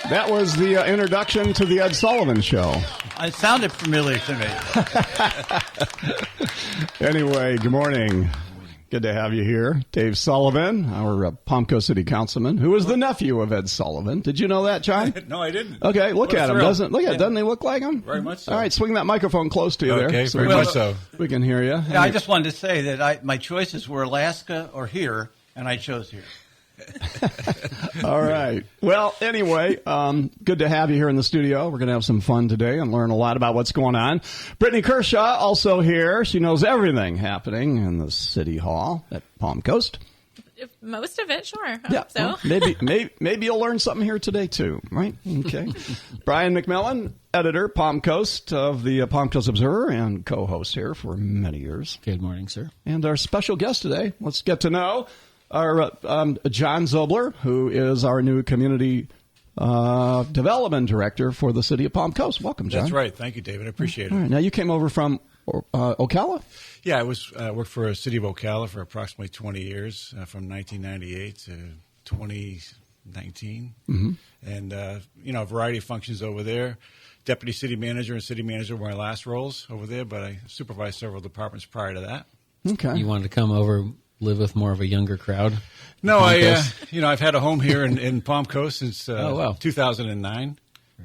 That was the introduction to the Ed Sullivan Show. It sounded familiar to me. Anyway, good morning. Good to have you here. Dave Sullivan, our Palmco City Councilman, who is the nephew of Ed Sullivan. Did you know that, John? No, I didn't. Okay, look What a at him. thrill. Doesn't he look like him? Very much so. All right, swing that microphone close to you there. Okay, very much so. We can hear you. Yeah, I just wanted to say that my choices were Alaska or here, and I chose here. All right. Well, anyway, good to have you here in the studio. We're going to have some fun today and learn a lot about what's going on. Brittany Kershaw also here. She knows everything happening in the City Hall at Palm Coast. Most of it, sure. I hope so. Well, maybe you'll learn something here today too, right? Okay. Brian McMillan, editor, Palm Coast of the Palm Coast Observer and co-host here for many years. Good morning, sir. And our special guest today, let's get to know our John Zobler, who is our new community development director for the city of Palm Coast. Welcome, John. That's right. Thank you, David. I appreciate it. All right. Now, you came over from Ocala? Yeah, I worked for the city of Ocala for approximately 20 years, from 1998 to 2019. Mm-hmm. And, a variety of functions over there. Deputy city manager and city manager were my last roles over there, but I supervised several departments prior to that. Okay. You wanted to come over, live with more of a younger crowd? No, I've had a home here in Palm Coast since 2009.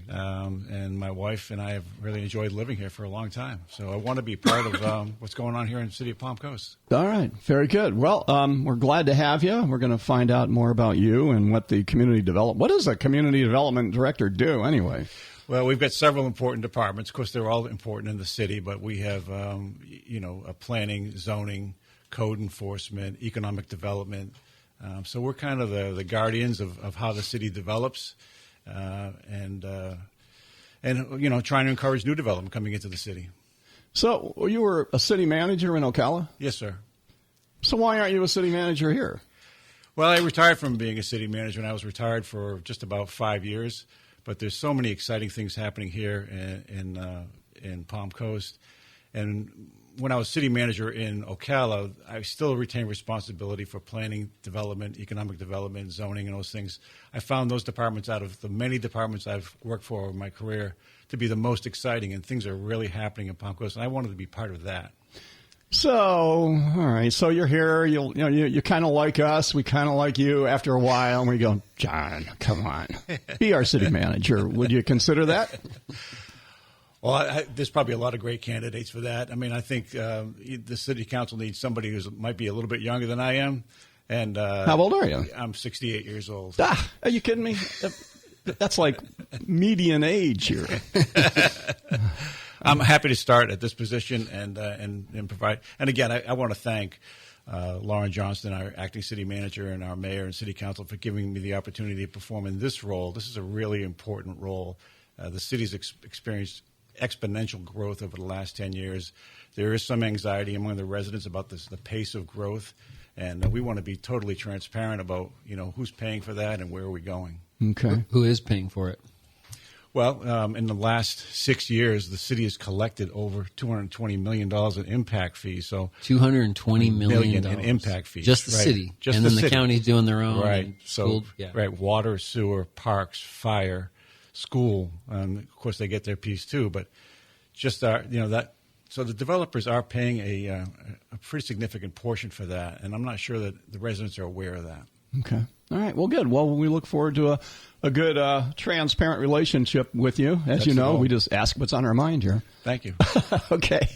And my wife and I have really enjoyed living here for a long time. So I want to be part of what's going on here in the city of Palm Coast. All right. Very good. Well, we're glad to have you. We're going to find out more about you and what the what does a community development director do anyway? Well, we've got several important departments. Of course, they're all important in the city, but we have, planning, zoning, code enforcement, economic development. So we're kind of the guardians of how the city develops. And trying to encourage new development coming into the city. So you were a city manager in Ocala? Yes, sir. So why aren't you a city manager here? Well, I retired from being a city manager, and I was retired for just about 5 years. But there's so many exciting things happening here in Palm Coast. And when I was city manager in Ocala, I still retained responsibility for planning, development, economic development, zoning, and those things. I found those departments, out of the many departments I've worked for in my career, to be the most exciting, and things are really happening in Palm Coast, and I wanted to be part of that. So, all right. So you're here. You kind of like us. We kind of like you. After a while, and we go, John, come on, be our city manager. Would you consider that? Well, there's probably a lot of great candidates for that. I mean, I think the city council needs somebody who might be a little bit younger than I am. And how old are you? I'm 68 years old. Are you kidding me? That's like median age here. I'm happy to start at this position and provide. And again, I want to thank Lauren Johnston, our acting city manager, and our mayor and city council for giving me the opportunity to perform in this role. This is a really important role. The city's experienced exponential growth over the last 10 years. There is some anxiety among the residents about the pace of growth, and we want to be totally transparent about who's paying for that and where are we going. Okay. Who is paying for it? Well, in the last 6 years, the city has collected over $220 million in impact fees. So $220 million in impact fees. Just the city. Just and the then city. The county's doing their own. Right. So, yeah. Right. Water, sewer, parks, fire, school. Of course, they get their piece too. But just that. So the developers are paying a pretty significant portion for that, and I'm not sure that the residents are aware of that. Okay. All right. Well, good. Well, we look forward to a good, transparent relationship with you. As you know, we just ask what's on our mind here. Thank you. Okay.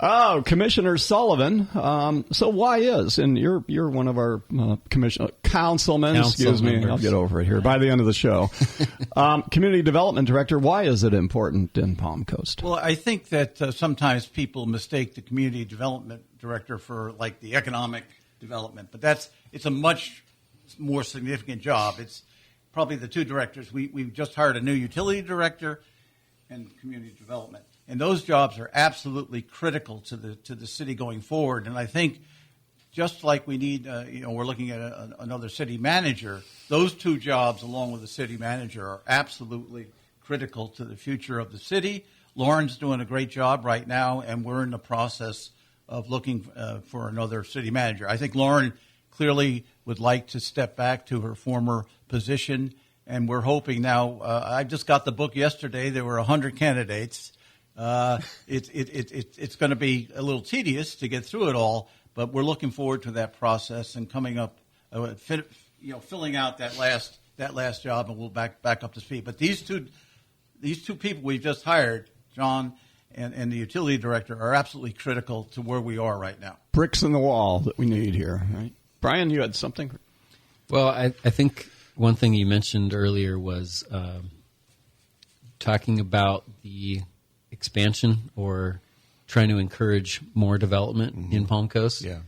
Oh, Commissioner Sullivan. So why is, and you're one of our councilmen, excuse me, I'll get over it here by the end of the show. Community Development Director, why is it important in Palm Coast? Well, I think that sometimes people mistake the Community Development Director for like the economic development, but it's a much more significant job. It's probably the two directors. We've just hired a new utility director and community development, and those jobs are absolutely critical to the city going forward. And I think just like we need, we're looking at another city manager. Those two jobs, along with the city manager, are absolutely critical to the future of the city. Lauren's doing a great job right now, and we're in the process of looking for another city manager. I think Lauren clearly would like to step back to her former position and we're hoping now. I just got the book yesterday. There were 100 candidates. It's going to be a little tedious to get through it all, but we're looking forward to that process and coming up, filling out that last job, and we'll back up to speed. But these two people we've just hired, John and the utility director, are absolutely critical to where we are right now. Bricks in the wall that we need here, right? Brian, you had something? Well, I think one thing you mentioned earlier was talking about the expansion or trying to encourage more development in Palm Coast. Yeah.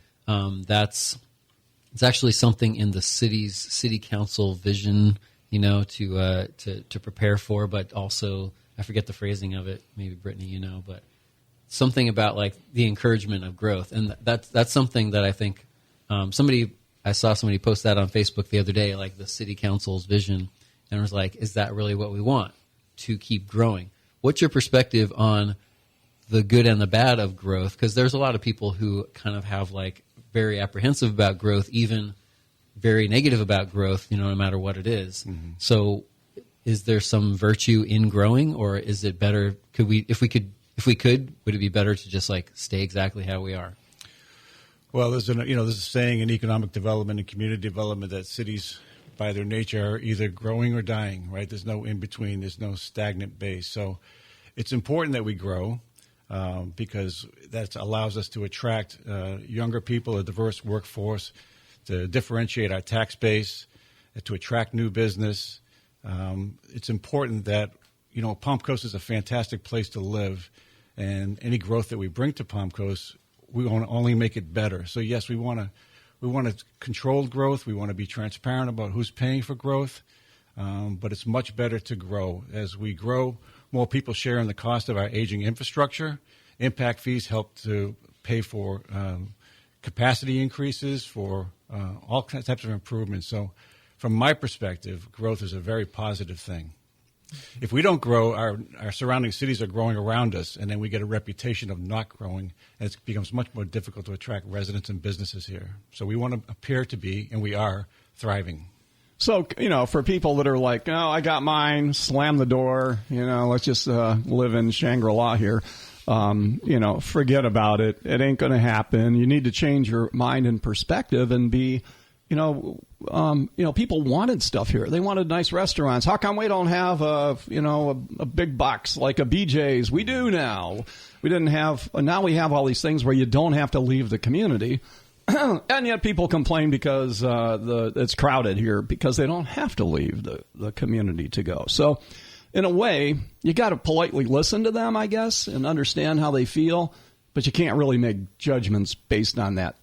It's actually something in the city council vision, to prepare for, but also I forget the phrasing of it. Maybe Brittany, but something about like the encouragement of growth, and that's something that I think I saw somebody post that on Facebook the other day, like the city council's vision, and I was like, is that really what we want to keep growing? What's your perspective on the good and the bad of growth? Because there's a lot of people who kind of have like very apprehensive about growth, even very negative about growth, no matter what it is. Mm-hmm. So is there some virtue in growing, or is it better? If we could, would it be better to just like stay exactly how we are? Well, there's a saying in economic development and community development that cities, by their nature, are either growing or dying, right? There's no in between. There's no stagnant base. So it's important that we grow because that allows us to attract younger people, a diverse workforce, to differentiate our tax base, to attract new business. It's important that, Palm Coast is a fantastic place to live, and any growth that we bring to Palm Coast, we want to only make it better. So yes, we want controlled growth. We want to be transparent about who's paying for growth, but it's much better to grow. As we grow, more people share in the cost of our aging infrastructure. Impact fees help to pay for capacity increases, for all types of improvements. So from my perspective, growth is a very positive thing. If we don't grow, our surrounding cities are growing around us, and then we get a reputation of not growing, and it becomes much more difficult to attract residents and businesses here. So we want to appear to be, and we are, thriving. So, for people that are like, oh, I got mine, slam the door, let's just live in Shangri-La here, forget about it. It ain't going to happen. You need to change your mind and perspective and be, people wanted stuff here. They wanted nice restaurants. How come we don't have a big box like a BJ's? We do now. We didn't have. Now we have all these things where you don't have to leave the community, and yet people complain because it's crowded here because they don't have to leave the community to go. So, in a way, you got to politely listen to them, I guess, and understand how they feel, but you can't really make judgments based on that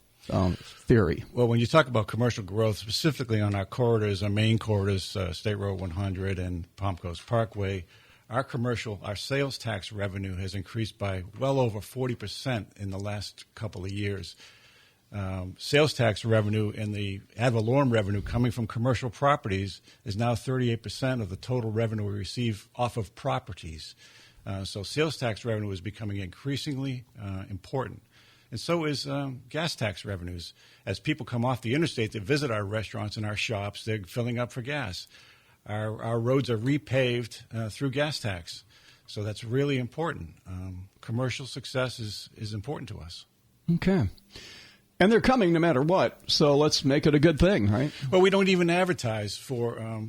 theory. Well, when you talk about commercial growth, specifically on our corridors, our main corridors, State Road 100 and Palm Coast Parkway, our sales tax revenue has increased by well over 40% in the last couple of years. Sales tax revenue and the ad valorem revenue coming from commercial properties is now 38% of the total revenue we receive off of properties. So sales tax revenue is becoming increasingly important. And so is gas tax revenues. As people come off the interstate to visit our restaurants and our shops, they're filling up for gas. Our roads are repaved through gas tax. So that's really important. Commercial success is important to us. Okay. And they're coming no matter what, so let's make it a good thing, right? Well, we don't even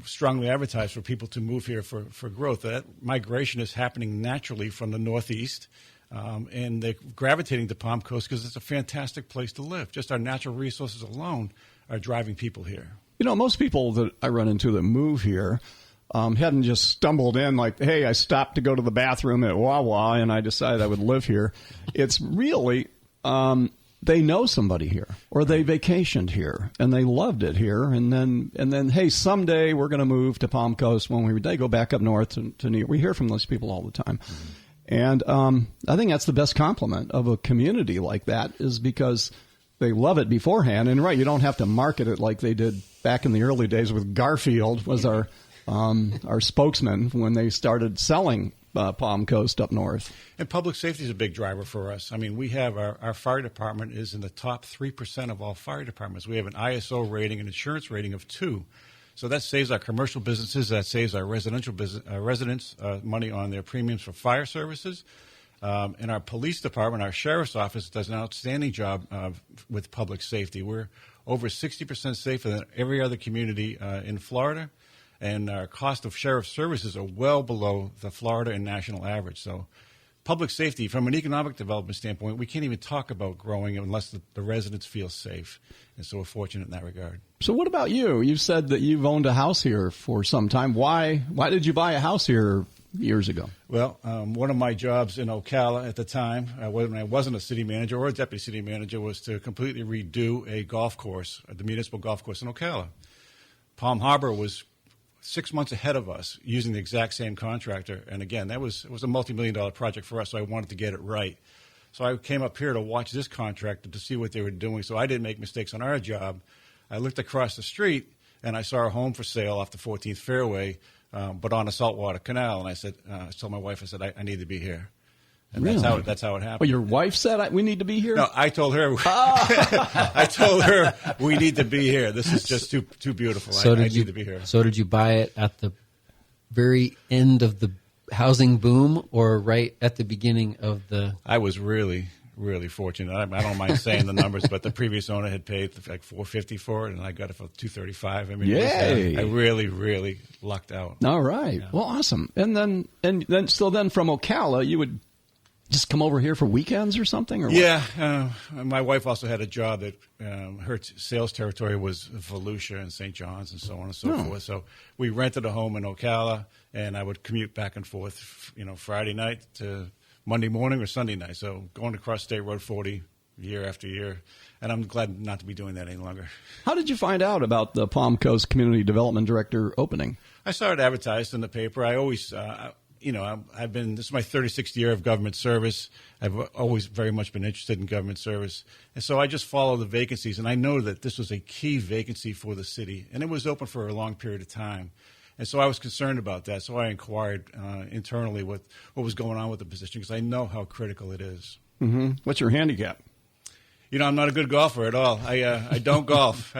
strongly advertise for people to move here for growth. That migration is happening naturally from the Northeast, and they're gravitating to Palm Coast because it's a fantastic place to live. Just our natural resources alone are driving people here. Most people that I run into that move here hadn't just stumbled in like, hey, I stopped to go to the bathroom at Wawa and I decided I would live here. It's really... they know somebody here, or they vacationed here, and they loved it here, and then hey, someday we're going to move to Palm Coast when they go back up north to New York. We hear from those people all the time, and I think that's the best compliment of a community like that is because they love it beforehand. And right, you don't have to market it like they did back in the early days with Garfield was our spokesman when they started selling Palm Coast up north. And public safety is a big driver for us. I mean, we have our fire department is in the top 3% of all fire departments. We have an ISO rating, an insurance rating of 2. So that saves our commercial businesses, that saves our residential residents money on their premiums for fire services. And our police department, our sheriff's office, does an outstanding job with public safety. We're over 60% safer than every other community in Florida, and our cost of sheriff's services are well below the Florida and national average. So public safety, from an economic development standpoint, we can't even talk about growing unless the residents feel safe. And so we're fortunate in that regard. So what about you? You said that you've owned a house here for some time. Why did you buy a house here years ago? Well, one of my jobs in Ocala at the time, when I wasn't a city manager or a deputy city manager, was to completely redo a golf course, the municipal golf course in Ocala. Palm Harbor was 6 months ahead of us using the exact same contractor. And again, it was a multi-million-dollar project for us, so I wanted to get it right. So I came up here to watch this contractor to see what they were doing, so I didn't make mistakes on our job. I looked across the street, and I saw a home for sale off the 14th Fairway, but on a saltwater canal. And I told my wife, I said, I need to be here. And really? That's how it happened. Well, your wife said we need to be here? No, I told her. I told her we need to be here. This is just too beautiful. I need to be here. So did you buy it at the very end of the housing boom, or right at the beginning of the? I was really, really fortunate. I don't mind saying the numbers, but the previous owner had paid like $450 for it, and I got it for $235. I mean, yay! I really, really lucked out. All right. Yeah. Well, awesome. And then from Ocala, you would just come over here for weekends or something? Or yeah. My wife also had a job that her sales territory was Volusia and St. John's and so on and so forth. So we rented a home in Ocala, and I would commute back and forth, Friday night to Monday morning or Sunday night. So going across State Road 40 year after year. And I'm glad not to be doing that any longer. How did you find out about the Palm Coast Community Development Director opening? I saw it advertised in the paper. I always... this is my 36th year of government service. I've always very much been interested in government service. And so I just follow the vacancies, and I know that this was a key vacancy for the city, and it was open for a long period of time. And so I was concerned about that, so I inquired internally what was going on with the position, because I know how critical it is. Mm-hmm. What's your handicap? I'm not a good golfer at all. I don't golf.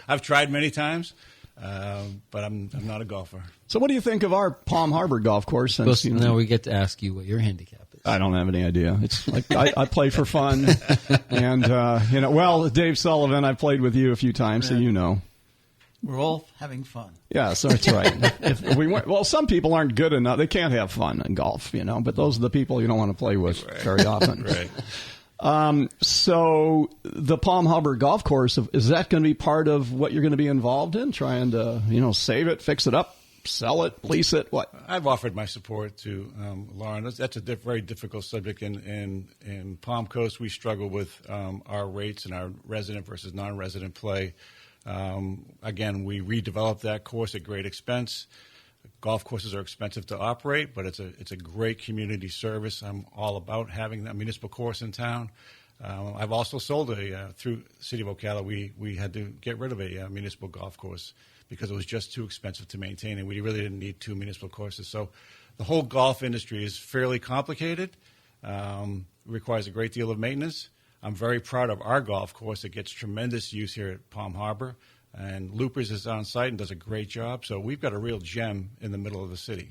I've tried many times. But I'm not a golfer. So what do you think of our Palm Harbor golf course? Now we get to ask you what your handicap is. I don't have any idea. It's like I play for fun. And, Dave Sullivan, I've played with you a few times, so you know. We're all having fun. Yeah, so that's right. If we weren't, some people aren't good enough. They can't have fun in golf, but those are the people you don't want to play with very often. Right. So the Palm Harbor golf course, is that going to be part of what you're going to be involved in, trying to, save it, fix it up, sell it, lease it, what? I've offered my support to Lauren. That's a very difficult subject. In Palm Coast, we struggle with our rates and our resident versus non-resident play. Again, we redeveloped that course at great expense. Golf courses are expensive to operate, but it's a great community service. I'm all about having that municipal course in town. I've also sold through the City of Ocala, we had to get rid of a municipal golf course because it was just too expensive to maintain, and we really didn't need two municipal courses. So the whole golf industry is fairly complicated. It requires a great deal of maintenance. I'm very proud of our golf course. It gets tremendous use here at Palm Harbor. And Loopers is on site and does a great job. So we've got a real gem in the middle of the city.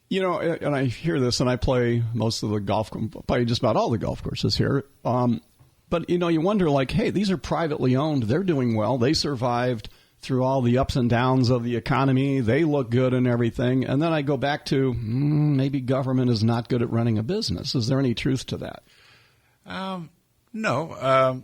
And I hear this, and I play most of the play just about all the golf courses here. But, you wonder, hey, these are privately owned. They're doing well. They survived through all the ups and downs of the economy. They look good and everything. And then I go back to maybe government is not good at running a business. Is there any truth to that? No.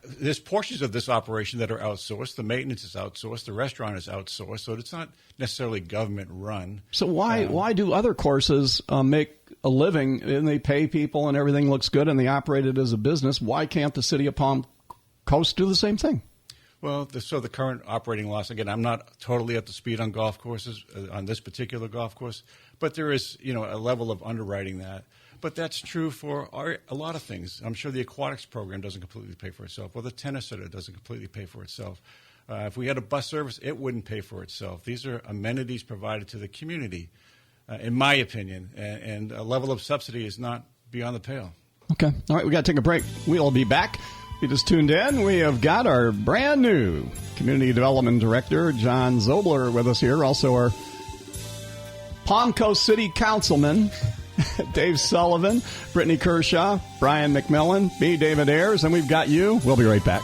There's portions of this operation that are outsourced. The maintenance is outsourced. The restaurant is outsourced. So it's not necessarily government run. So why do other courses make a living and they pay people and everything looks good and they operate it as a business? Why can't the city of Palm Coast do the same thing? Well, the current operating loss, again, I'm not totally up to speed on golf courses, on this particular golf course, but there is, a level of underwriting that. But that's true for a lot of things. I'm sure the aquatics program doesn't completely pay for itself, or the tennis center doesn't completely pay for itself. If we had a bus service, it wouldn't pay for itself. These are amenities provided to the community, in my opinion, and a level of subsidy is not beyond the pale. Okay. All right, we got to take a break. We'll be back You just tuned in. We have got our brand new Community Development Director, John Zobler, with us here. Also our Palm Coast City Councilman, Dave Sullivan, Brittany Kershaw, Brian McMillan, me, David Ayers, and we've got you. We'll be right back.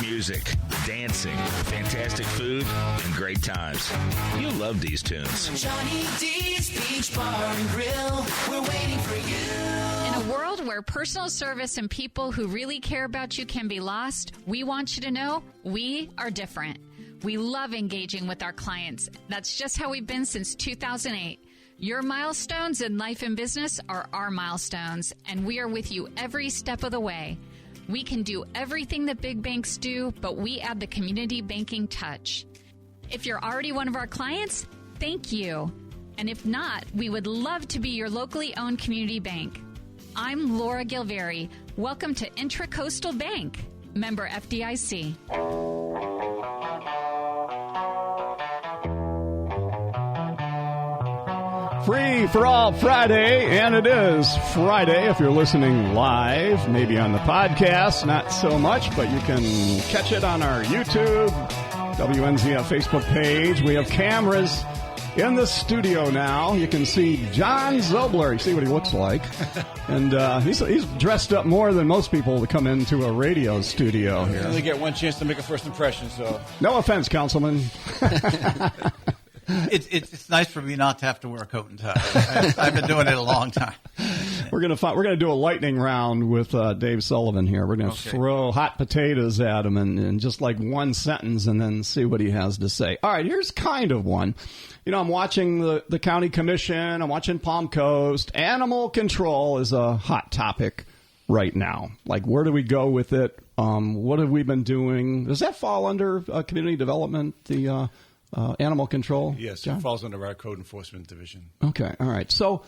Music, dancing, fantastic food, and great times. You'll love these tunes. Johnny D's Beach Bar and Grill, we're waiting for you. In a world where personal service and people who really care about you can be lost, we want you to know we are different. We love engaging with our clients. That's just how we've been since 2008. Your milestones in life and business are our milestones, and we are with you every step of the way. We can do everything that big banks do, but we add the community banking touch. If you're already one of our clients, thank you. And if not, we would love to be your locally owned community bank. I'm Laura Gilveri. Welcome to Intracoastal Bank, member FDIC. Free for All Friday, and it is Friday if you're listening live, maybe on the podcast, not so much, but you can catch it on our YouTube, WNZF Facebook page. We have cameras in the studio now. You can see John Zobler. You see what he looks like. And he's dressed up more than most people to come into a radio studio here. You only get one chance to make a first impression, so. No offense, Councilman. It's nice for me not to have to wear a coat and tie. I've been doing it a long time. We're gonna do a lightning round with Dave Sullivan here. We're gonna throw hot potatoes at him in just like one sentence, and then see what he has to say. All right, here's kind of one. You know, I'm watching the county commission. I'm watching Palm Coast. Animal control is a hot topic right now. Like, where do we go with it? What have we been doing? Does that fall under community development? The animal control? Yes, John? It falls under our code enforcement division. Okay, all right. So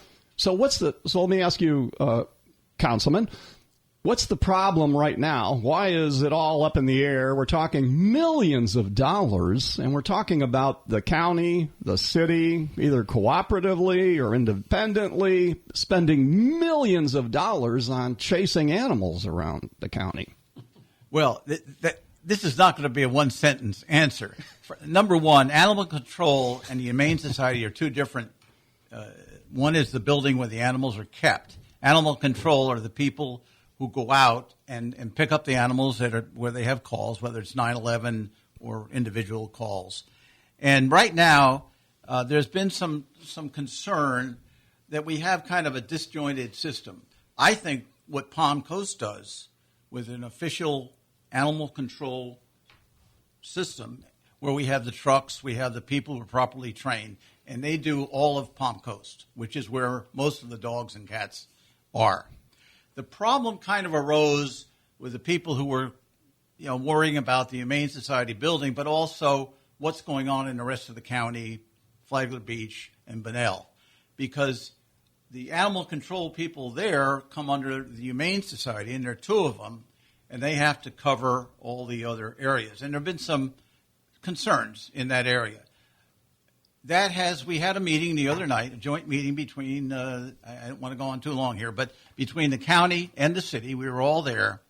let me ask you, Councilman, what's the problem right now? Why is it all up in the air? We're talking millions of dollars, and we're talking about the county, the city, either cooperatively or independently, spending millions of dollars on chasing animals around the county. Well, this is not going to be a one-sentence answer. Number one, animal control and the Humane Society are two different. One is the building where the animals are kept. Animal control are the people who go out and pick up the animals where they have calls, whether it's 911 or individual calls. And right now, there's been some concern that we have kind of a disjointed system. I think what Palm Coast does with an official animal control system where we have the trucks, we have the people who are properly trained, and they do all of Palm Coast, which is where most of the dogs and cats are. The problem kind of arose with the people who were, worrying about the Humane Society building, but also what's going on in the rest of the county, Flagler Beach and Bunnell, because the animal control people there come under the Humane Society, and there are two of them, and they have to cover all the other areas. And there have been some concerns in that area. We had a meeting the other night, a joint meeting between, I don't want to go on too long here, but between the county and the city. We were all there.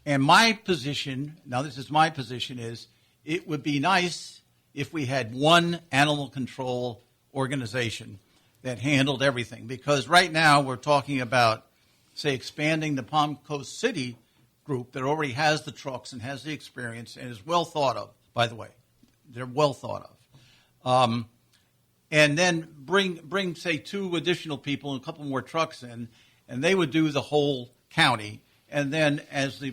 And my position, now this is my position, is it would be nice if we had one animal control organization that handled everything. Because right now we're talking about, say, expanding the Palm Coast City group that already has the trucks and has the experience and is well thought of, by the way. They're well thought of. And then bring, say, two additional people and a couple more trucks in, and they would do the whole county. And then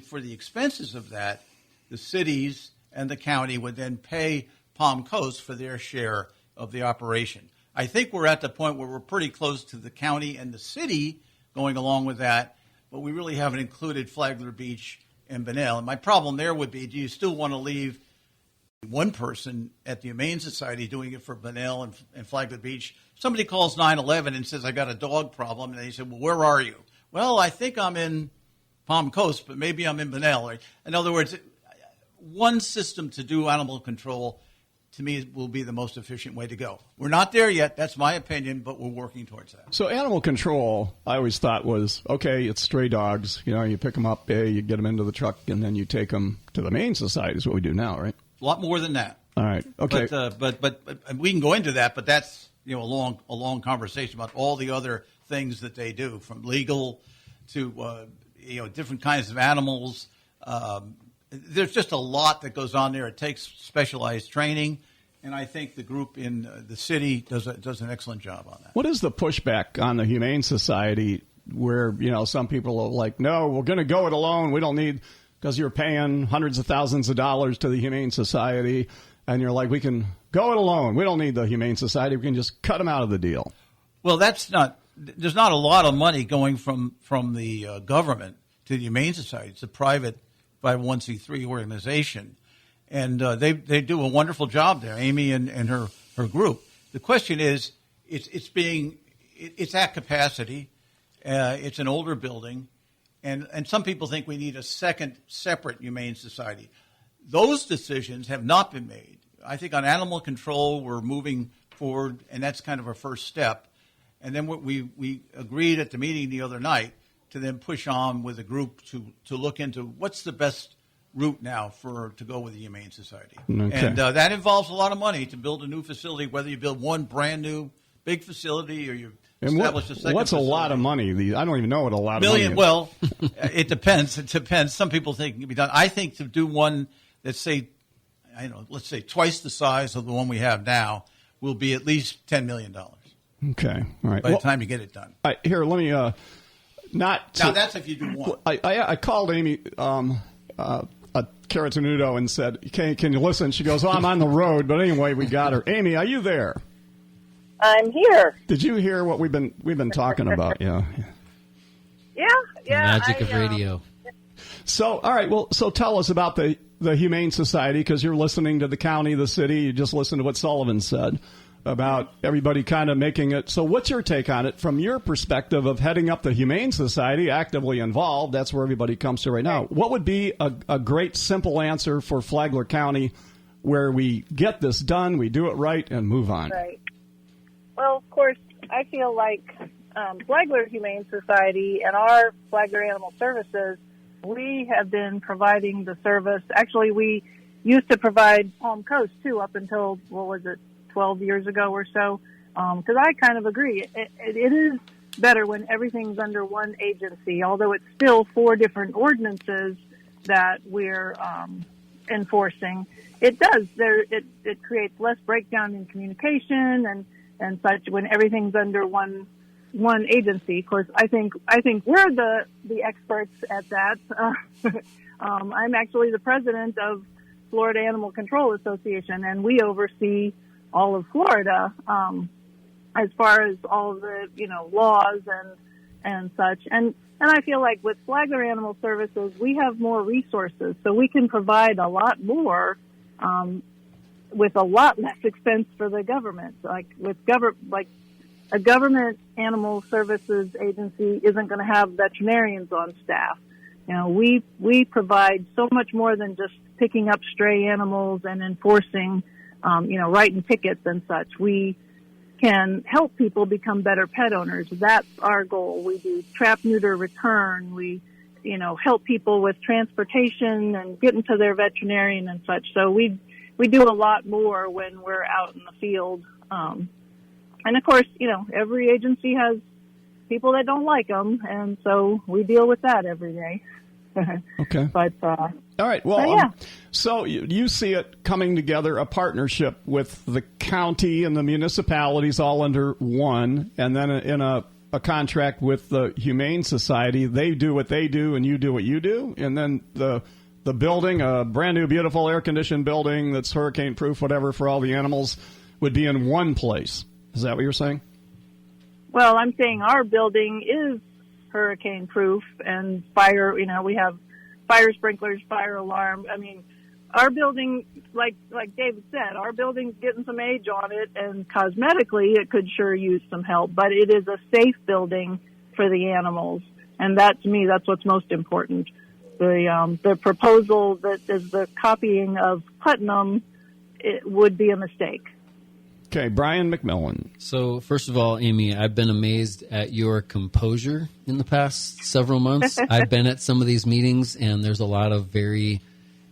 for the expenses of that, the cities and the county would then pay Palm Coast for their share of the operation. I think we're at the point where we're pretty close to the county and the city going along with that, but we really haven't included Flagler Beach and Bunnell. And my problem there would be, do you still want to leave one person at the Humane Society doing it for Bunnell and Flagler Beach? Somebody calls 911 and says, I got a dog problem. And they say, well, where are you? Well, I think I'm in Palm Coast, but maybe I'm in Bunnell. In other words, one system to do animal control, to me, will be the most efficient way to go. We're not there yet. That's my opinion, but we're working towards that. So animal control, I always thought was, okay, it's stray dogs. You pick them up, you get them into the truck, and then you take them to the Humane Society is what we do now, right? A lot more than that. All right. Okay. But we can go into that, but that's a long conversation about all the other things that they do, from legal to different kinds of animals. There's just a lot that goes on there. It takes specialized training, and I think the group in the city does an excellent job on that. What is the pushback on the Humane Society where, some people are like, no, we're going to go it alone. We don't need, because you're paying hundreds of thousands of dollars to the Humane Society, and you're like, we can go it alone. We don't need the Humane Society. We can just cut them out of the deal. Well, there's not a lot of money going from the government to the Humane Society. It's a private 501c3 organization, and they do a wonderful job there, Amy and her group. The question is, it's at capacity. It's an older building, and some people think we need a second separate Humane Society. Those decisions have not been made. I think on animal control we're moving forward, and that's kind of our first step. And then we agreed at the meeting the other night to then push on with a group to look into what's the best route now to go with the Humane Society. Okay. And that involves a lot of money to build a new facility, whether you build one brand new big facility or you establish a second what's facility. A lot of money? I don't even know what a lot of money is. Well, it depends. It depends. Some people think it can be done. I think to do one that's, let's say twice the size of the one we have now will be at least $10 million. Okay. All right. By the time you get it done. All right, here, let me... Now that's if you do one. I called Amy Caratenuto and said, can you listen? She goes, I'm on the road. But anyway, we got her. Amy, are you there? I'm here. Did you hear what we've been talking about? Yeah. Yeah. The magic of radio. So, all right. Well, so tell us about the Humane Society, because you're listening to the county, the city. You just listened to what Sullivan said about everybody kind of making it. So what's your take on it from your perspective of heading up the Humane Society, actively involved? That's where everybody comes to right now. What would be a great, simple answer for Flagler County where we get this done, we do it right, and move on? Right. Well, of course, I feel like Flagler Humane Society and our Flagler Animal Services, we have been providing the service. Actually, we used to provide Palm Coast, too, up until, 12 years ago or so, because I kind of agree. It is better when everything's under one agency, although it's still 4 different ordinances that we're enforcing. It does. It creates less breakdown in communication and such when everything's under one agency. Of course, I think we're the experts at that. I'm actually the president of Florida Animal Control Association, and we oversee all of Florida, as far as all the, laws and such. And I feel like with Flagler Animal Services, we have more resources, so we can provide a lot more, with a lot less expense for the government. Like a government animal services agency isn't going to have veterinarians on staff. We provide so much more than just picking up stray animals and enforcing, writing tickets and such. We can help people become better pet owners. That's our goal. We do trap, neuter, return. We, help people with transportation and getting to their veterinarian and such. So we do a lot more when we're out in the field. And of course, every agency has people that don't like them, and so we deal with that every day. Okay. But all right. Well, yeah. So you see it coming together, a partnership with the county and the municipalities all under one, and then in a contract with the Humane Society. They do what they do, and you do what you do, and then the building, a brand new, beautiful, air-conditioned building that's hurricane-proof, whatever, for all the animals, would be in one place. Is that what you're saying? Well, I'm saying our building is hurricane proof and fire, we have fire sprinklers, fire alarm. I mean, our building, like David said, our building's getting some age on it, and cosmetically it could sure use some help, but it is a safe building for the animals. And that, to me, that's what's most important. the proposal that is the copying of Putnam, it would be a mistake. Okay, Brian McMillan. So, first of all, Amy, I've been amazed at your composure in the past several months. I've been at some of these meetings, and there's a lot of very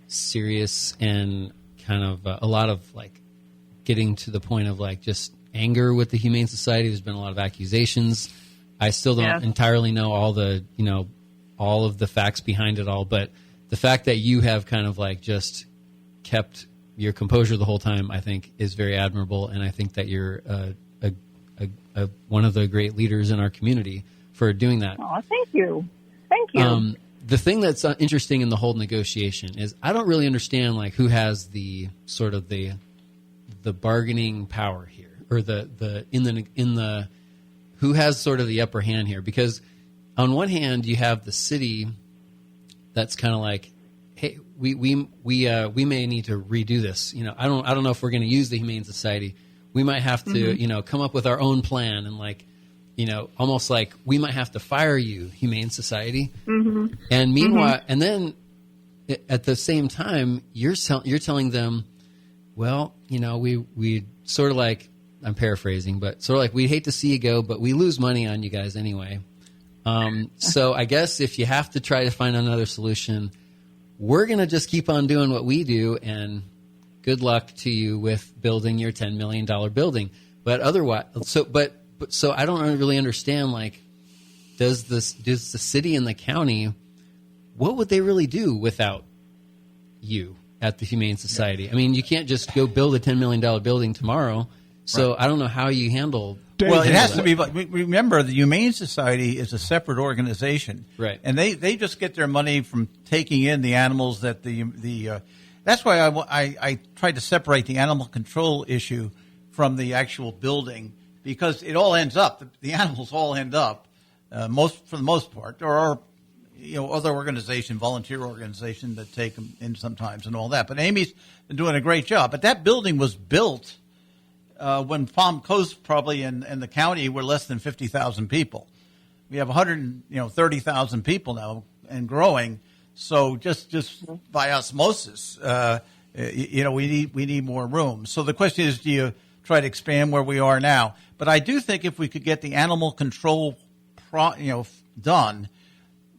serious and kind of a lot of like getting to the point of like just anger with the Humane Society. There's been a lot of accusations. I still don't entirely know all the, all of the facts behind it all, but the fact that you have kind of like just kept your composure the whole time, I think, is very admirable, and I think that you're one of the great leaders in our community for doing that. Oh, thank you. Thank you. The thing that's interesting in the whole negotiation is I don't really understand like who has the sort of the bargaining power here, or who has sort of the upper hand here, because on one hand you have the city that's kind of like, hey, we may need to redo this. I don't know if we're going to use the Humane Society. We might have to, come up with our own plan, and like, almost like we might have to fire you, Humane Society. Mm-hmm. And meanwhile, and then at the same time, you're telling them, well, we sort of like, I'm paraphrasing, but sort of like, we'd hate to see you go, but we lose money on you guys anyway. So I guess if you have to try to find another solution, we're going to just keep on doing what we do, and good luck to you with building your $10 million building. But otherwise, so I don't really understand, like, does the city and the county, what would they really do without you at the Humane Society? I mean, you can't just go build a $10 million building tomorrow. So I don't know how you handle. Well, it has to be. Remember, the Humane Society is a separate organization, right? And they just get their money from taking in the animals that that's why I tried to separate the animal control issue from the actual building, because it all ends up, the animals all end up for the most part. There are other volunteer organizations that take them in sometimes and all that. But Amy's been doing a great job. But that building was built when Palm Coast probably and the county were less than 50,000 people. We have 130,000 people now and growing. So just by osmosis, we need more room. So the question is, do you try to expand where we are now? But I do think if we could get the animal control done,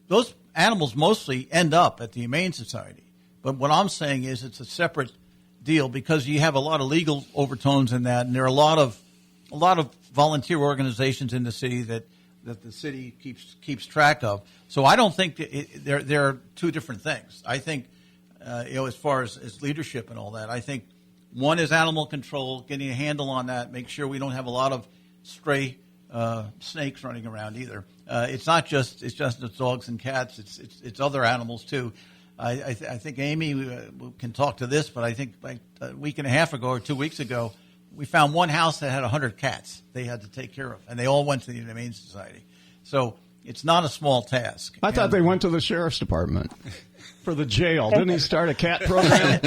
those animals mostly end up at the Humane Society. But what I'm saying is it's a separate deal, because you have a lot of legal overtones in that, and there are a lot of volunteer organizations in the city that the city keeps track of. So I don't think there are two different things. I think as far as leadership and all that, I think one is animal control, getting a handle on that, make sure we don't have a lot of stray snakes running around either. It's not just dogs and cats. It's other animals too. I think Amy can talk to this, but I think like a week and a half ago or 2 weeks ago, we found one house that had 100 cats they had to take care of, and they all went to the Humane Society. So it's not a small task. I thought they went to the sheriff's department for the jail. Didn't he start a cat program?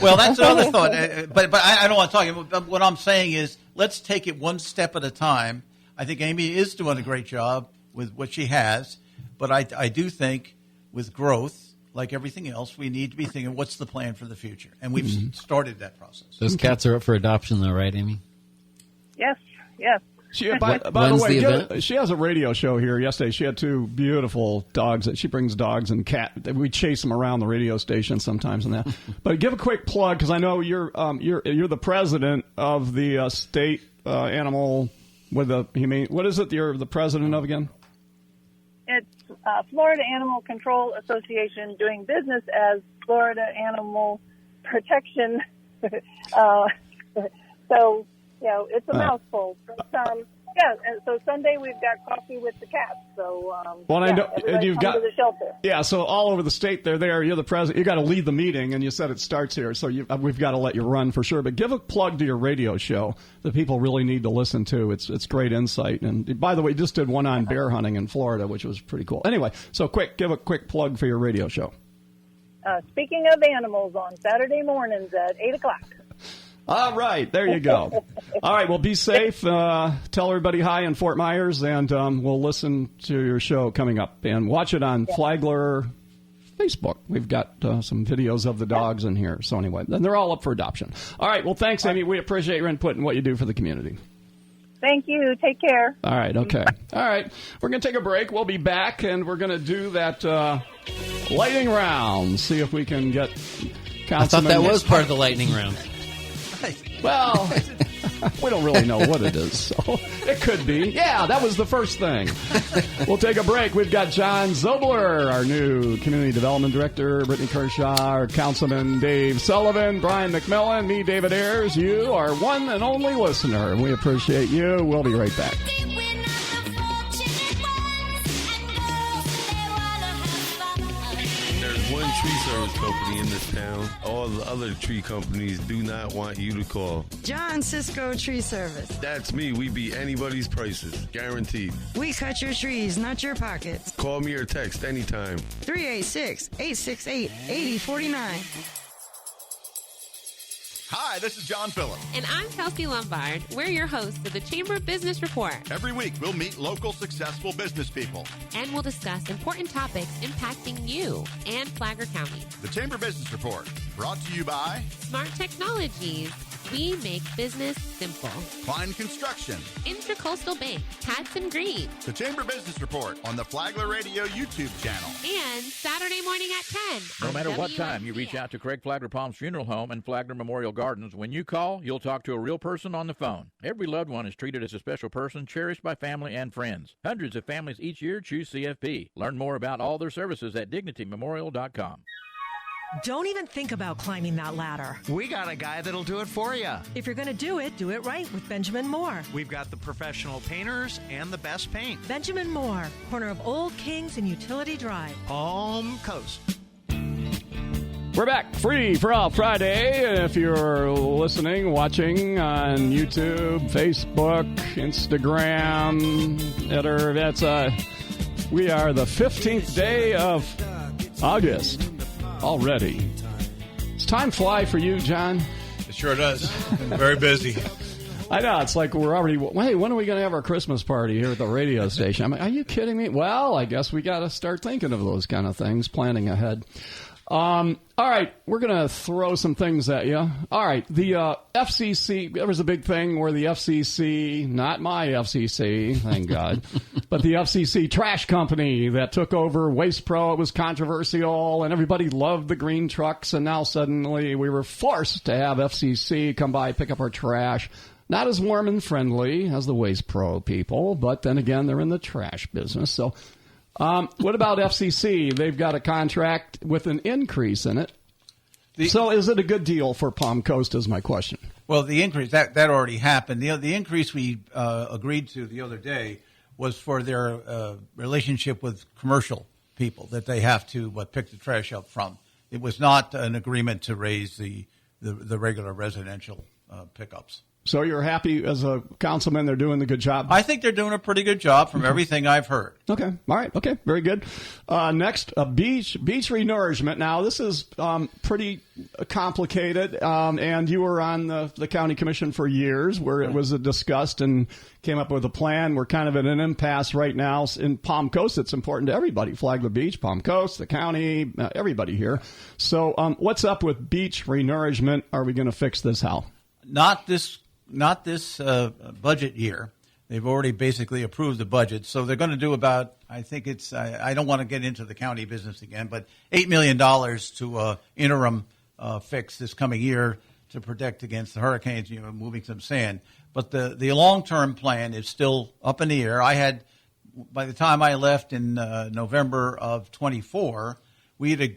Well, that's another thought. But I don't want to talk about. What I'm saying is, let's take it one step at a time. I think Amy is doing a great job with what she has, but I do think with growth, like everything else, we need to be thinking, what's the plan for the future? And we've started that process. Those cats are up for adoption, though, right, Amy? Yes. By the way, she has a radio show here. Yesterday, she had two beautiful dogs. She brings dogs and cat. We chase them around the radio station sometimes and that. But give a quick plug, because I know you're the president of the state animal with the Humane. What is it you're the president of again? It's Florida Animal Control Association, doing business as Florida Animal Protection. So, it's a mouthful. And so Sunday we've got coffee with the cats. So, I know, and you've got to the shelter. Yeah, so all over the state they're there. You're the president. You got to lead the meeting, and you said it starts here. So we've got to let you run for sure. But give a plug to your radio show that people really need to listen to. It's great insight. And by the way, you just did one on bear hunting in Florida, which was pretty cool. Anyway, so give a quick plug for your radio show. Speaking of animals, on Saturday mornings at 8:00. All right, there you go. All right, well, be safe. Tell everybody hi in Fort Myers, and we'll listen to your show coming up. And watch it on Flagler Facebook. We've got some videos of the dogs in here. So anyway, and they're all up for adoption. All right. Well, thanks, Amy. We appreciate your input and what you do for the community. Thank you. Take care. All right. Okay. All right. We're going to take a break. We'll be back, and we're going to do that lightning round. See if we can get Councilman. I thought that was part of the lightning round. Well, we don't really know what it is, so it could be. Yeah, that was the first thing. We'll take a break. We've got John Zobler, our new Community Development Director, Brittany Kershaw, our Councilman Dave Sullivan, Brian McMillan, me, David Ayers. You, our one and only listener. We appreciate you. We'll be right back. One tree service company in this town. All the other tree companies do not want you to call. John Cisco Tree Service. That's me. We beat anybody's prices. Guaranteed. We cut your trees, not your pockets. Call me or text anytime. 386-868-8049. Hi, this is John Phillips. And I'm Kelsey Lombard. We're your hosts of the Chamber Business Report. Every week, we'll meet local successful business people. And we'll discuss important topics impacting you and Flagler County. The Chamber Business Report, brought to you by Smart Technologies. We make business simple. Klein Construction. Intracoastal Bank. Patson Green. The Chamber Business Report on the Flagler Radio YouTube channel. And Saturday morning at 10. No matter what time you reach out to Craig Flagler Palms Funeral Home and Flagler Memorial Gardens, when you call, you'll talk to a real person on the phone. Every loved one is treated as a special person, cherished by family and friends. Hundreds of families each year choose CFP. Learn more about all their services at dignitymemorial.com. Don't even think about climbing that ladder. We got a guy that'll do it for you. If you're going to do it right with Benjamin Moore. We've got the professional painters and the best paint. Benjamin Moore, corner of Old Kings and Utility Drive. Palm Coast. We're back, free for all Friday. If you're listening, watching on YouTube, Facebook, Instagram, we are the 15th day of August. Already. Does time fly for you, John? It sure does. I'm very busy. I know. It's like we're already, hey, when are we going to have our Christmas party here at the radio station? I'm like, are you kidding me? Well, I guess we got to start thinking of those kind of things, planning ahead. All right, we're going to throw some things at you. All right, the FCC, there was a big thing where the FCC, not my FCC, thank God, but the FCC trash company that took over Waste Pro, it was controversial, and everybody loved the green trucks, and now suddenly we were forced to have FCC come by, pick up our trash. Not as warm and friendly as the Waste Pro people, but then again, they're in the trash business, so... what about FCC? They've got a contract with an increase in it. So is it a good deal for Palm Coast is my question. Well, the increase, that already happened. The increase we agreed to the other day was for their relationship with commercial people that they have to pick the trash up from. It was not an agreement to raise the regular residential pickups. So you're happy as a councilman they're doing the good job? I think they're doing a pretty good job from everything I've heard. Okay. All right. Okay. Very good. Next, beach renourishment. Now, this is pretty complicated, and you were on the county commission for years where it was discussed and came up with a plan. We're kind of at an impasse right now. In Palm Coast, it's important to everybody. Flagler Beach, Palm Coast, the county, everybody here. So what's up with beach renourishment? Are we going to fix this? How? Not this budget year. They've already basically approved the budget, so they're going to do about, I think it's, I don't want to get into the county business again, but $8 million to interim fix this coming year to protect against the hurricanes, moving some sand. But the long-term plan is still up in the air. By the time I left in November of 24, we had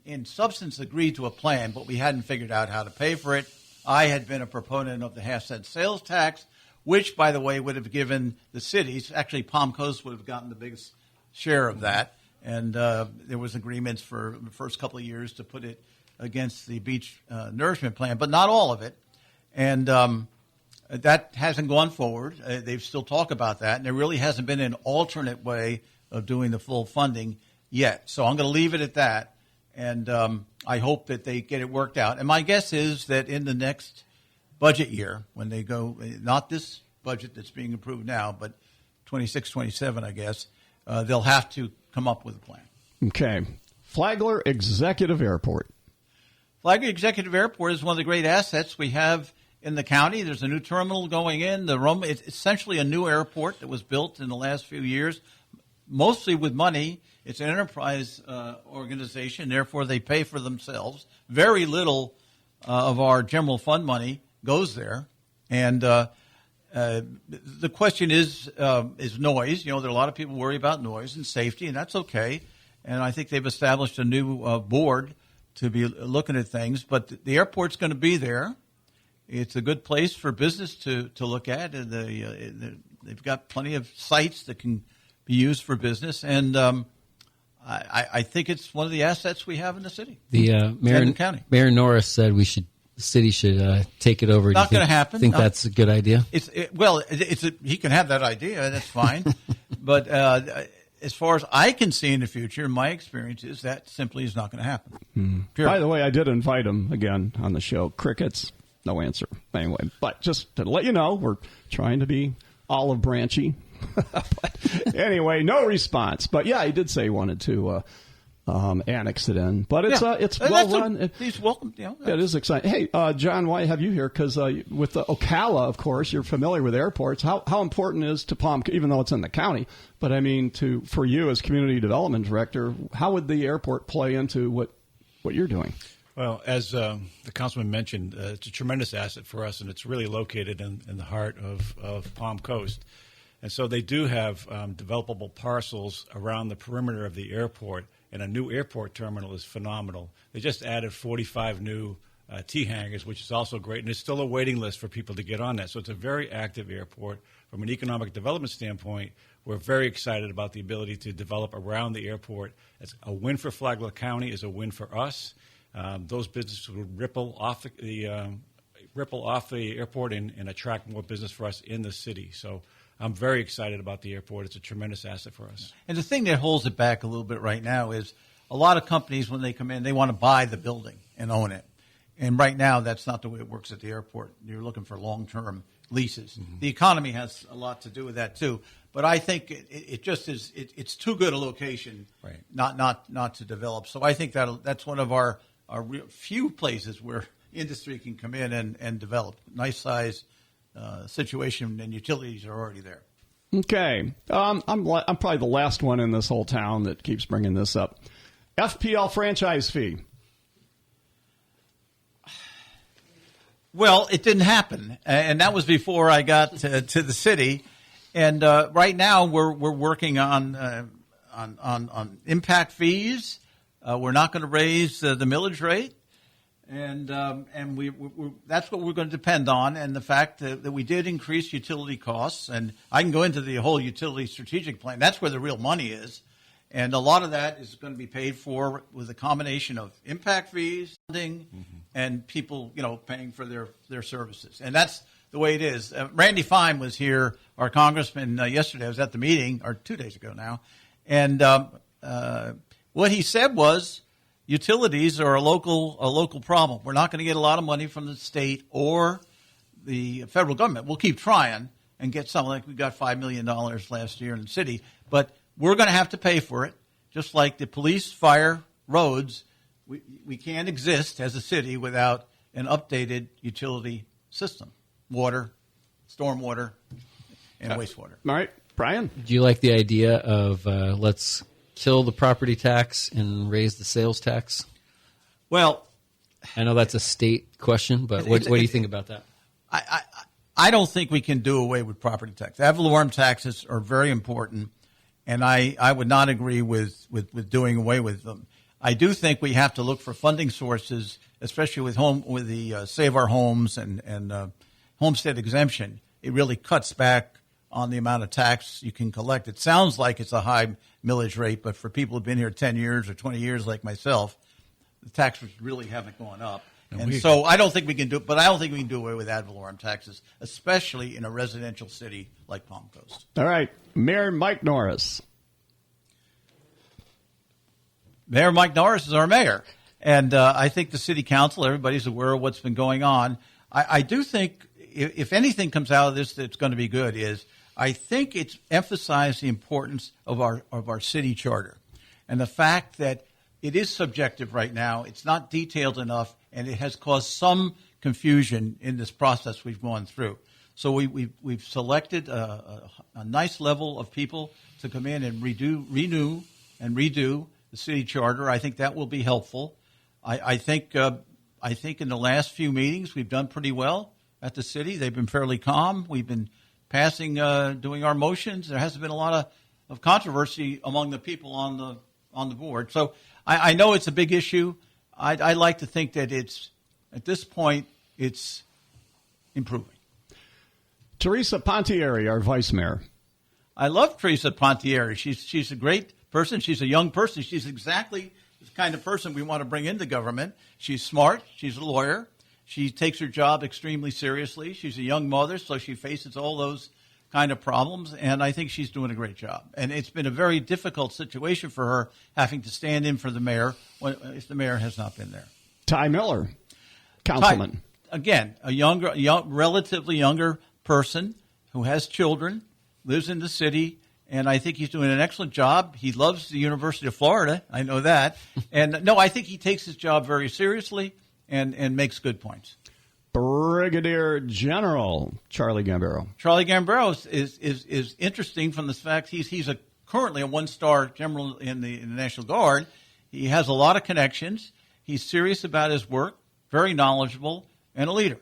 in substance agreed to a plan, but we hadn't figured out how to pay for it. I had been a proponent of the half-cent sales tax, which, by the way, would have given the cities, actually Palm Coast would have gotten the biggest share of that. And there was agreements for the first couple of years to put it against the beach nourishment plan, but not all of it. And that hasn't gone forward. They've still talked about that, and there really hasn't been an alternate way of doing the full funding yet. So I'm going to leave it at that. And I hope that they get it worked out. And my guess is that in the next budget year, when they go, not this budget that's being approved now, but 26, 27, I guess, they'll have to come up with a plan. Okay. Flagler Executive Airport. Flagler Executive Airport is one of the great assets we have in the county. There's a new terminal going in. It's essentially a new airport that was built in the last few years, mostly with money. It's an enterprise organization, therefore they pay for themselves. Very little of our general fund money goes there. And the question is noise. There are a lot of people worry about noise and safety, and that's okay. And I think they've established a new board to be looking at things. But the airport's going to be there. It's a good place for business to look at. And they've got plenty of sites that can be used for business. And I think it's one of the assets we have in the city. The Mayor Norris said the city should take it over. Not going to happen. Think that's a good idea? He can have that idea. That's fine. But as far as I can see in the future, my experience is that simply is not going to happen. By the way, I did invite him again on the show. Crickets, no answer. Anyway, but just to let you know, we're trying to be olive branchy. But anyway, no response. But yeah, he did say he wanted to annex it in. But it's well run. He's welcome. It is exciting. Hey, John, why have you here? Because with the Ocala, of course, you're familiar with airports. How important is to Palm, even though it's in the county? But I mean, for you as community development director, how would the airport play into what you're doing? Well, as the councilman mentioned, it's a tremendous asset for us, and it's really located in the heart of Palm Coast. And so they do have developable parcels around the perimeter of the airport, and a new airport terminal is phenomenal. They just added 45 new T-hangars, which is also great, and there's still a waiting list for people to get on that. So it's a very active airport. From an economic development standpoint, we're very excited about the ability to develop around the airport. It's a win for Flagler County, is a win for us. Those businesses would ripple off the airport and attract more business for us in the city. So I'm very excited about the airport. It's a tremendous asset for us. And the thing that holds it back a little bit right now is a lot of companies, when they come in, they want to buy the building and own it. And right now, that's not the way it works at the airport. You're looking for long-term leases. Mm-hmm. The economy has a lot to do with that, too. But I think it just is it's too good a location not to develop. So I think that's one of our few places where industry can come in and develop. Nice size situation, and utilities are already there. Okay. I'm probably the last one in this whole town that keeps bringing this up. FPL franchise fee. Well, it didn't happen, and that was before I got to the city. And right now we're working on impact fees. We're not going to raise the millage rate, and that's what we're going to depend on. And the fact that we did increase utility costs, and I can go into the whole utility strategic plan. That's where the real money is, and a lot of that is going to be paid for with a combination of impact fees, funding, and people paying for their services. And that's the way it is. Randy Fine was here, our congressman, yesterday. I was at the meeting, or 2 days ago now, and what he said was utilities are a local problem. We're not going to get a lot of money from the state or the federal government. We'll keep trying and get something like we got $5 million last year in the city, but we're going to have to pay for it, just like the police, fire, roads. We can't exist as a city without an updated utility system, water, stormwater, and wastewater. All right, Brian? Do you like the idea of let's kill the property tax and raise the sales tax? Well, I know that's a state question, but what do you think about that? I don't think we can do away with property tax. Ad valorem taxes are very important, and I would not agree with doing away with them. I do think we have to look for funding sources, especially with the Save Our Homes and homestead exemption. It really cuts back on the amount of tax you can collect. It sounds like it's a high millage rate, but for people who've been here 10 years or 20 years like myself, the taxes really haven't gone up. So I don't think we can do it, but I don't think we can do away with ad valorem taxes, especially in a residential city like Palm Coast. All right. Mayor Mike Norris. Mayor Mike Norris is our mayor. And I think the city council, everybody's aware of what's been going on. I do think if anything comes out of this that's going to be good is I think it's emphasized the importance of our city charter and the fact that it is subjective right now. It's not detailed enough, and it has caused some confusion in this process we've gone through. So we've selected a nice level of people to come in and renew and redo the city charter. I think that will be helpful. I think in the last few meetings we've done pretty well at the city. They've been fairly calm. We've been passing, doing our motions. There hasn't been a lot of controversy among the people on the board. So I know it's a big issue. I like to think that at this point it's improving. Teresa Pontieri, our vice mayor. I love Teresa Pontieri. She's a great person. She's a young person. She's exactly the kind of person we want to bring into government. She's smart. She's a lawyer. She takes her job extremely seriously. She's a young mother, so she faces all those kind of problems, and I think she's doing a great job. And it's been a very difficult situation for her having to stand in for the mayor if the mayor has not been there. Ty Miller, councilman. Again, a relatively younger person who has children, lives in the city, and I think he's doing an excellent job. He loves the University of Florida. I know that. And no, I think he takes his job very seriously and makes good points. Brigadier General Charlie Gambaro. Charlie Gambaro is interesting from the fact he's currently a one-star general in the National Guard. He has a lot of connections. He's serious about his work, very knowledgeable, and a leader.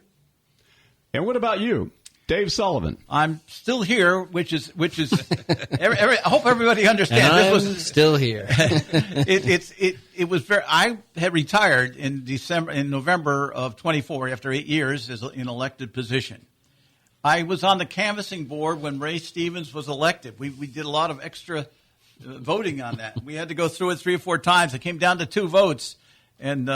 And what about you? Dave Sullivan. I'm still here, which is. I hope everybody understands. And this I'm was still here. It was very. I had retired in November of 24 after 8 years as an elected position. I was on the canvassing board when Ray Stevens was elected. We did a lot of extra voting on that. We had to go through it 3 or 4 times. It came down to 2 votes, and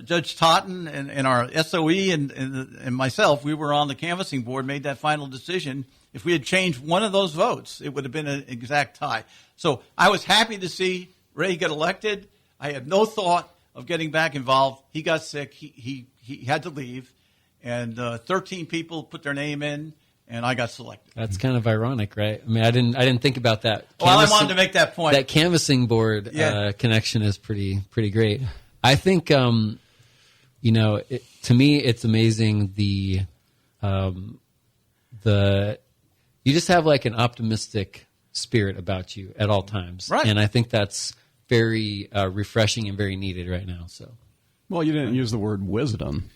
Judge Totten and our SOE and myself, we were on the canvassing board, made that final decision. If we had changed one of those votes, it would have been an exact tie. So I was happy to see Ray get elected. I had no thought of getting back involved. He got sick. He had to leave. And 13 people put their name in, and I got selected. That's kind of ironic, right? I mean, I didn't think about that. Well, I wanted to make that point. That canvassing board connection is pretty great. I think, to me, it's amazing you just have like an optimistic spirit about you at all times. Right. And I think that's very refreshing and very needed right now. So, well, you didn't use the word wisdom.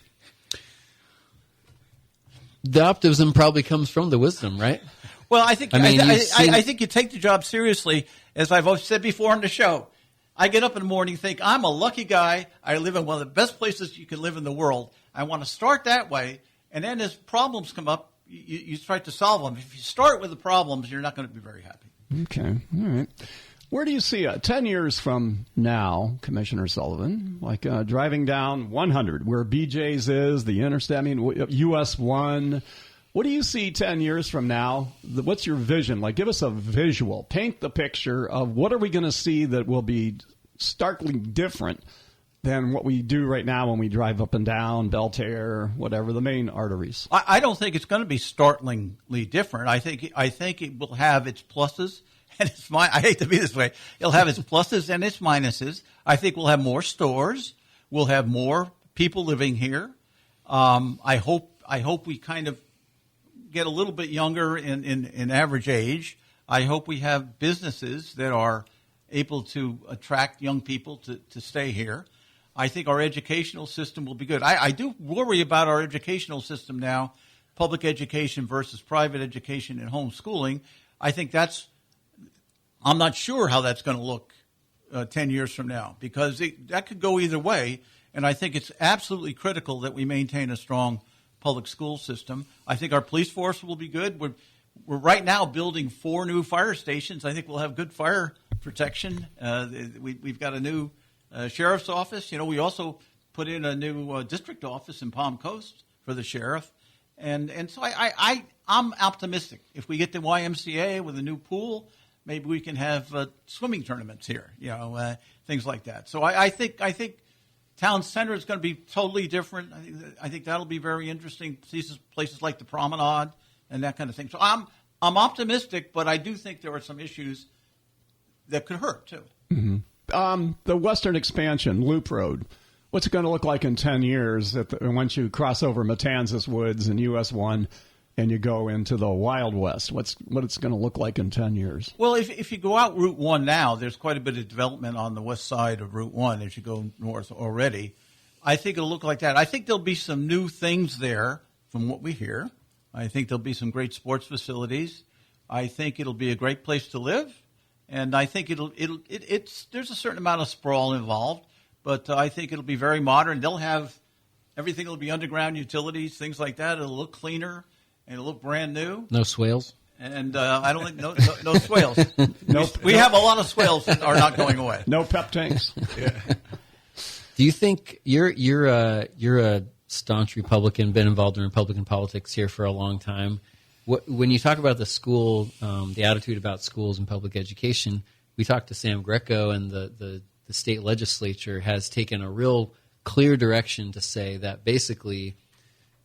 The optimism probably comes from the wisdom, right? Well, I think I think you take the job seriously, as I've said before on the show. I get up in the morning and think, I'm a lucky guy. I live in one of the best places you can live in the world. I want to start that way. And then as problems come up, you try to solve them. If you start with the problems, you're not going to be very happy. Okay. All right. Where do you see 10 years from now, Commissioner Sullivan, like driving down 100, where BJ's is, the interstate, I mean, US 1? What do you see 10 years from now? What's your vision? Like, give us a visual. Paint the picture of what are we going to see that will be starkly different than what we do right now when we drive up and down Belterre, whatever, the main arteries. I don't think it's going to be startlingly different. I think it will have its pluses and its minuses. I hate to be this way. It'll have its pluses and its minuses. I think we'll have more stores. We'll have more people living here. I hope we kind of get a little bit younger in average age. I hope we have businesses that are able to attract young people to stay here. I think our educational system will be good. I do worry about our educational system now, public education versus private education and homeschooling. I think I'm not sure how that's going to look 10 years from now, because that could go either way. And I think it's absolutely critical that we maintain a strong public school system. I think our police force will be good. We're right now building 4 new fire stations. I think we'll have good fire protection. We've got a new sheriff's office. We also put in a new district office in Palm Coast for the sheriff. And so I'm optimistic. If we get the YMCA with a new pool, maybe we can have swimming tournaments here, things like that. So I think Town Center is going to be totally different. I think that'll be very interesting. Places like the Promenade and that kind of thing. So I'm optimistic, but I do think there are some issues that could hurt too. Mm-hmm. the western expansion, Loop Road, what's it going to look like in 10 years once you cross over Matanzas Woods and US 1 and you go into the Wild West? What it's going to look like in 10 years? Well, if you go out Route 1 now, there's quite a bit of development on the west side of Route 1 as you go north already. I think it'll look like that. I think there'll be some new things there from what we hear. I think there'll be some great sports facilities. I think it'll be a great place to live. And I think there's a certain amount of sprawl involved, but I think it'll be very modern. They'll have everything will be underground utilities, things like that. It'll look cleaner and it'll look brand new. No swales? And I don't think no swales. We have a lot of swales that are not going away. No pep tanks. Yeah. Do you think you're a staunch Republican, been involved in Republican politics here for a long time? When you talk about the school, the attitude about schools and public education, we talked to Sam Greco, and the state legislature has taken a real clear direction to say that basically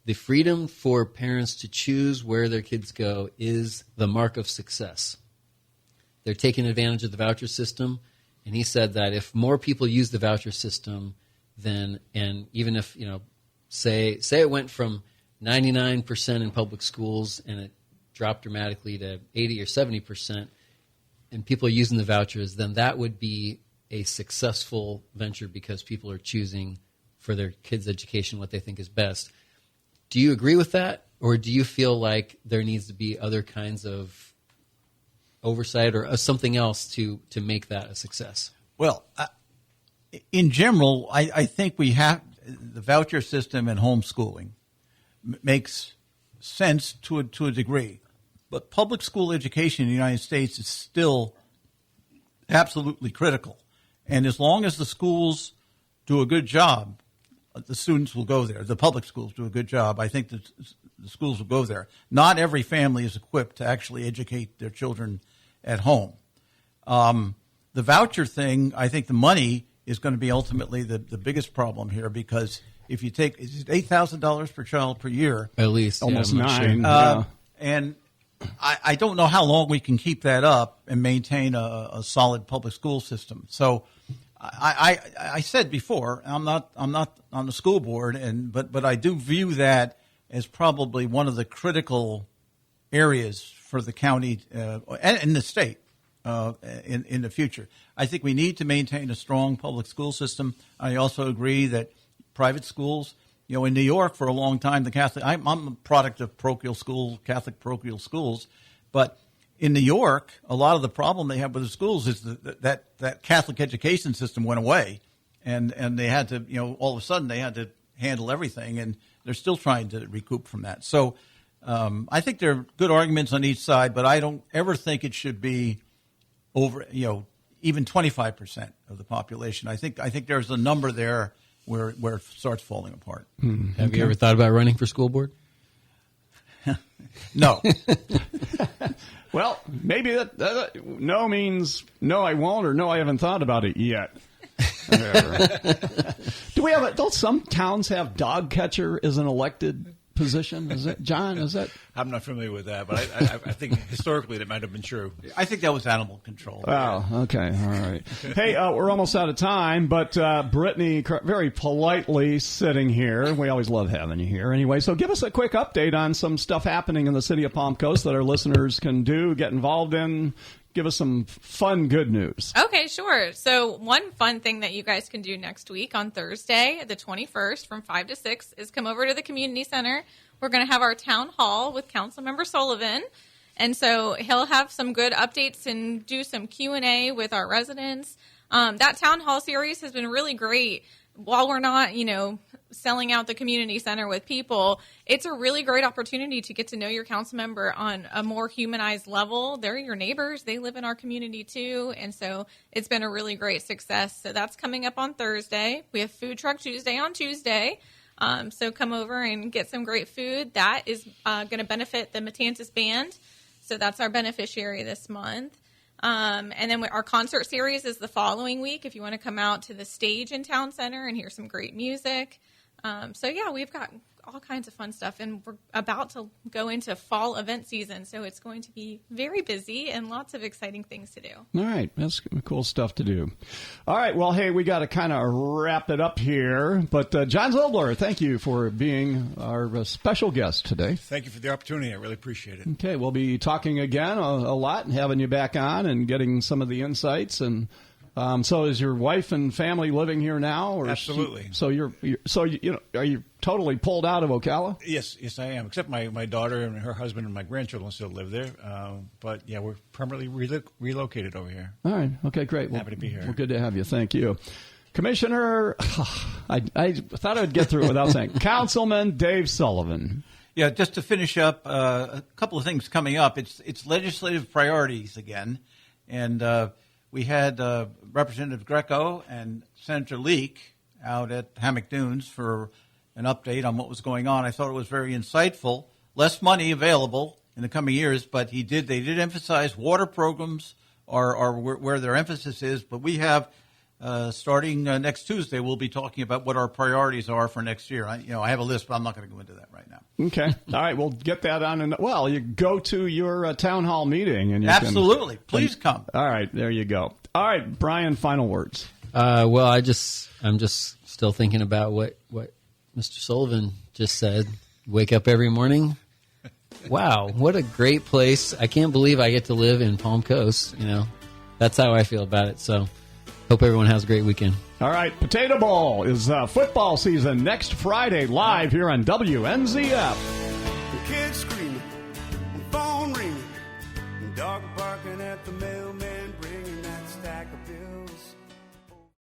the freedom for parents to choose where their kids go is the mark of success. They're taking advantage of the voucher system, and he said that if more people use the voucher system, and even if, say it went from 99% in public schools and it dropped dramatically to 80 or 70%, and people are using the vouchers, then that would be a successful venture because people are choosing for their kids' education what they think is best. Do you agree with that, or do you feel like there needs to be other kinds of oversight or something else to make that a success? Well, in general, I think we have the voucher system and homeschooling makes sense to a degree. But public school education in the United States is still absolutely critical. And as long as the schools do a good job, the students will go there. The public schools do a good job. I think that the schools will go there. Not every family is equipped to actually educate their children at home. The voucher thing, I think the money is going to be ultimately the biggest problem here, because if you take $8,000 per child per year, at least almost $9, and I don't know how long we can keep that up and maintain a solid public school system. So I said before, I'm not on the school board, but I do view that as probably one of the critical areas for the county and the state in the future. I think we need to maintain a strong public school system. I also agree that private schools, in New York for a long time, I'm a product of Catholic parochial schools, but in New York, a lot of the problem they have with the schools is that Catholic education system went away, and they had to, all of a sudden they had to handle everything, and they're still trying to recoup from that. So I think there are good arguments on each side, but I don't ever think it should be over, even 25% of the population. I think there's a number there where it starts falling apart. Have you ever thought about running for school board? No. Well, maybe that no means no, I won't, or no, I haven't thought about it yet. Do we have don't some towns have dog catcher as an elected position? Is it, John? Is that? I'm not familiar with that, but I think historically that might have been true. I think that was animal control. Oh, okay. All right. Hey, we're almost out of time, but Brittany very politely sitting here. We always love having you here anyway. So give us a quick update on some stuff happening in the city of Palm Coast that our listeners can do, get involved in. Give us some fun, good news. Okay, sure. So one fun thing that you guys can do next week on Thursday, the 21st, from 5 to 6, is come over to the community center. We're going to have our town hall with Councilmember Sullivan. And so he'll have some good updates and do some Q&A with our residents. That town hall series has been really great. While we're not, selling out the community center with people, it's a really great opportunity to get to know your council member on a more humanized level. They're your neighbors. They live in our community too. And so it's been a really great success. So that's coming up on Thursday. We have Food Truck Tuesday on Tuesday. So come over and get some great food. That is going to benefit the Matanzas Band. So that's our beneficiary this month. And then our concert series is the following week if you want to come out to the stage in Town Center and hear some great music. So, yeah, we've got all kinds of fun stuff. And we're about to go into fall event season, so it's going to be very busy and lots of exciting things to do. All right. That's cool stuff to do. All right. Well, hey, we got to kind of wrap it up here. But John Zobler, thank you for being our special guest today. Thank you for the opportunity. I really appreciate it. Okay. We'll be talking again a lot and having you back on and getting some of the insights. And so is your wife and family living here now? Or Absolutely. Are you totally pulled out of Ocala? Yes, I am. Except my daughter and her husband and my grandchildren still live there. But yeah, we're permanently relocated over here. All right. Okay, great. Happy to be here. Well, good to have you. Thank you. Commissioner, I thought I'd get through it without saying, Councilman Dave Sullivan. Yeah, just to finish up, a couple of things coming up. It's legislative priorities again. And we had Representative Greco and Senator Leak out at Hammock Dunes for an update on what was going on. I thought it was very insightful. Less money available in the coming years, but they did emphasize water programs are where their emphasis is. But we have, starting next Tuesday, we'll be talking about what our priorities are for next year. I have a list, but I'm not going to go into that right now. Okay. All right. We'll get that on. You go to your town hall meeting. And Absolutely. Please come. All right. There you go. All right, Brian, final words. Well, I'm just still thinking about what Mr. Sullivan just said. Wake up every morning. Wow, what a great place. I can't believe I get to live in Palm Coast. That's how I feel about it. So hope everyone has a great weekend. All right, Potato Bowl is football season next Friday live here on WNZF. Kids screaming, phone ringing, dog barking at the mailman.